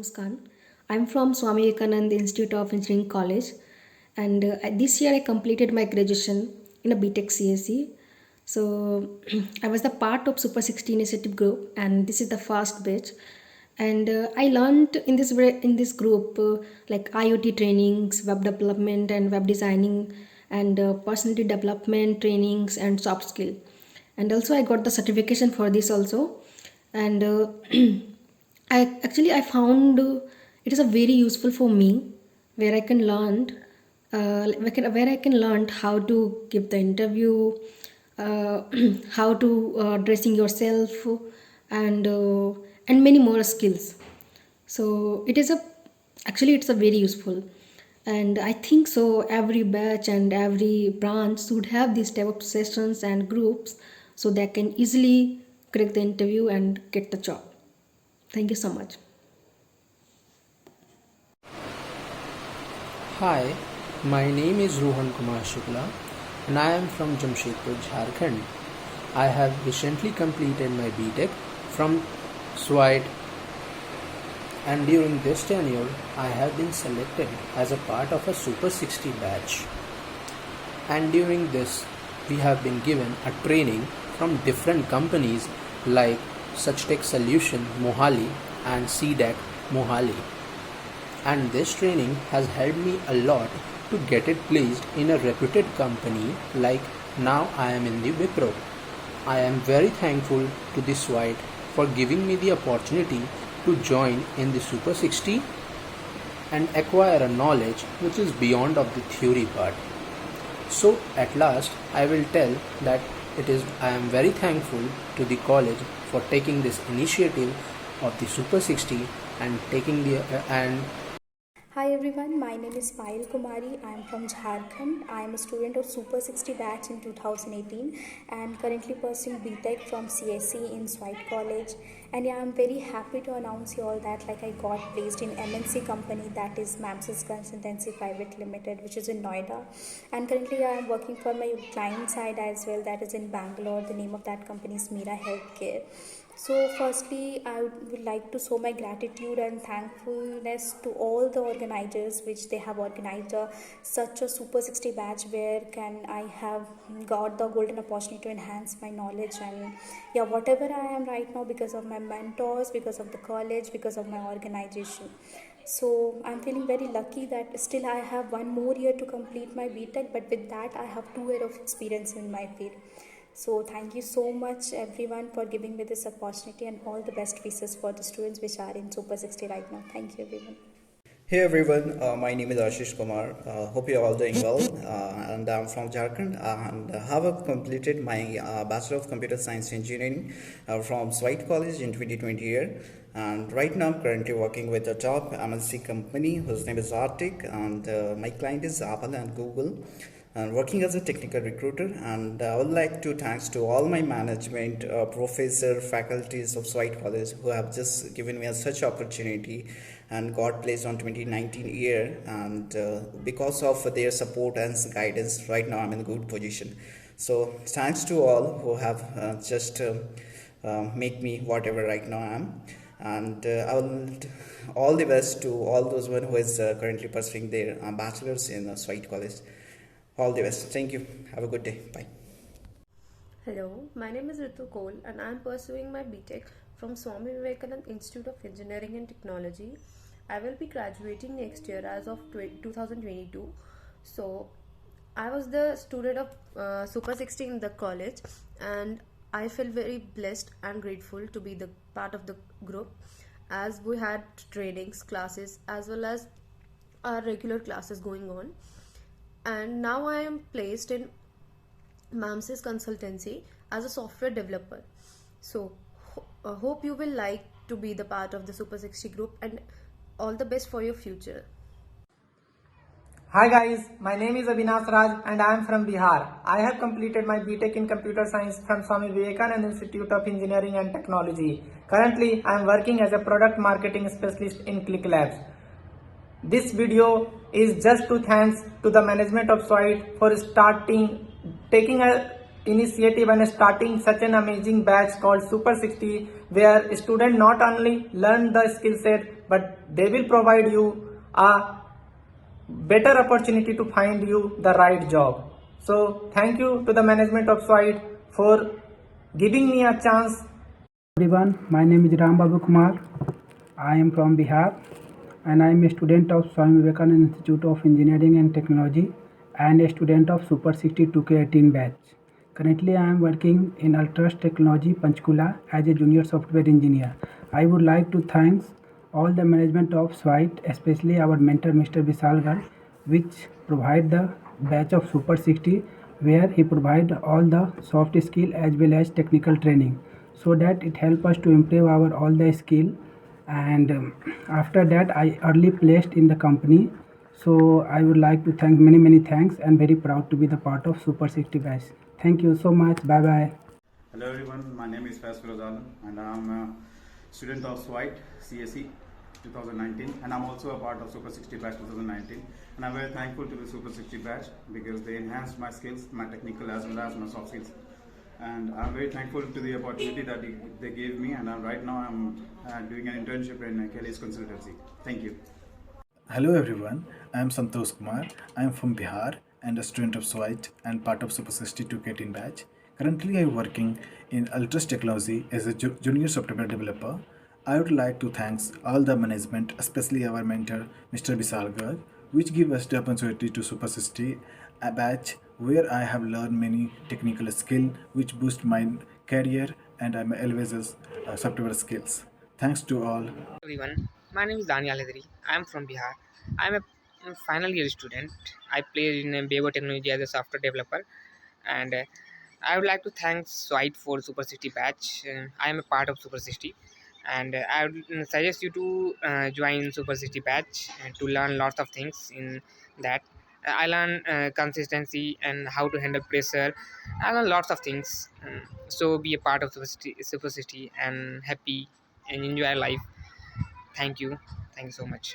Muskan. I'm from Swami Vivekananda Institute of Engineering College, and this year I completed my graduation in a BTech CSE. So I was the part of Super 60 initiative group, and this is the first batch. And I learned in this group like IoT trainings, web development, and web designing, and personality development trainings and soft skill. And also I got the certification for this also, and I found it is a very useful for me, where I can learn where I can learn how to give the interview, uh, how to dressing yourself, and uh, and many more skills. So it's a very useful, and I think so every batch and every branch should have these type of sessions and groups, so they can easily crack the interview and get the job. Thank you so much. Hi, my name is Rohan Kumar Shukla and I am from Jamshedpur, Jharkhand. I have recently completed my BTech from SWITE, and during this tenure I have been selected as a part of a Super 60 batch. And during this we have been given a training from different companies like Suchtech Solution Mohali and CDEC Mohali, and this training has helped me a lot to get it placed in a reputed company like now I am in the Wipro. I am very thankful to the SWITE for giving me the opportunity to join in the Super 60 and acquire a knowledge which is beyond of the theory part. So at last I will tell that I am very thankful to the college for taking this initiative of the Super 60 and taking the and Hi everyone, my name is Payal Kumari. I am from Jharkhand. I am a student of Super 60 batch in 2018 and currently pursuing BTech from CSE in Swite College. And yeah, I'm very happy to announce you all that I got placed in MNC company, that is Mamsis Consultancy Private Limited, which is in Noida. And currently I am working for my client side as well, that is in Bangalore. The name of that company is Mira Healthcare. So firstly, I would like to show my gratitude and thankfulness to all the organizers which they have organized such a Super 60 batch where can I have got the golden opportunity to enhance my knowledge, and yeah, whatever I am right now because of my mentors, because of the college, because of my organization. So I'm feeling very lucky that still I have one more year to complete my BTech, but with that I have 2 years of experience in my field. So thank you so much everyone for giving me this opportunity, and all the best wishes for the students which are in Super 60 right now. Thank you everyone. Hey everyone, my name is Ashish Kumar. Hope you're all doing well. And I'm from Jharkhand and have completed my Bachelor of Computer Science Engineering from Swite College in 2020 year. And right now I'm currently working with a top MNC company whose name is Arctic, and my client is Apple and Google, and working as a technical recruiter. And I would like to thanks to all my management, professor, faculties of Swite College who have just given me such opportunity and got placed on 2019 year, and because of their support and guidance right now I'm in a good position. So thanks to all who have just make me whatever right now I am, and I will all the best to all those one who is currently pursuing their bachelors in Swite College. All the best. Thank you. Have a good day. Bye. Hello, my name is Ritu Cole and I am pursuing my BTech from Swami Vivekananda Institute of Engineering and Technology. I will be graduating next year as of 2022. So, I was the student of Super 60 in the college, and I feel very blessed and grateful to be the part of the group, as we had trainings, classes, as well as our regular classes going on. And now I am placed in Mamsis Consultancy as a software developer. So, hope you will like to be the part of the Super 60 group, and all the best for your future. Hi guys, my name is Abhinav Raj and I am from Bihar. I have completed my BTech in Computer Science from Swami Vivekananda Institute of Engineering and Technology. Currently, I am working as a product marketing specialist in Click Labs. This video is just to thanks to the management of Swite for taking a initiative and starting such an amazing batch called Super 60, where students not only learn the skill set, but they will provide you a better opportunity to find you the right job. So thank you to the management of SWITE for giving me a chance. Everyone, my name is Ram Babu Kumar. I am from Bihar and I am a student of Swami Vivekananda Institute of Engineering and Technology and a student of Super 60 2K18 batch. Currently, I am working in Ultras Technology Panchkula as a junior software engineer. I would like to thank all the management of SWITE, especially our mentor Mr. Vishal Garg, which provide the batch of Super 60 where he provide all the soft skill as well as technical training so that it help us to improve our all the skill. And after that I early placed in the company, so I would like to thank many thanks and very proud to be the part of Super 60 batch. Thank you so much. Bye bye. Hello everyone, my name is Faiz Firoz Alam and I'm a student of SWITE CSE 2019 and I'm also a part of Super 60 batch 2019, and I'm very thankful to the Super 60 batch because they enhanced my skills, my technical as well as my soft skills, and I'm very thankful to the opportunity that they gave me, and right now I'm doing an internship in Kelly's consultancy. Thank you. Hello everyone, I am Santosh Kumar. I am from Bihar and a student of SWITE and part of Super 60 2K18 batch. Currently I am working in Ultras Technology as a junior software developer. I would like to thank all the management, especially our mentor Mr. Vishal Garg, which give us the opportunity to Super 60 a batch where I have learned many technical skills which boost my career and I'm always software skills. Thanks to all. Everyone, my name is Daniel Hedri. I am from Bihar. I am a final year student. I play in Beaver Technology as a software developer, and I would like to thank Swite for Super 60 batch. I am a part of Super 60, and I would suggest you to join Super 60 batch and to learn lots of things in that. I learn consistency and how to handle pressure. I learn lots of things. So be a part of Super 60 and happy and enjoy life. Thank you so much.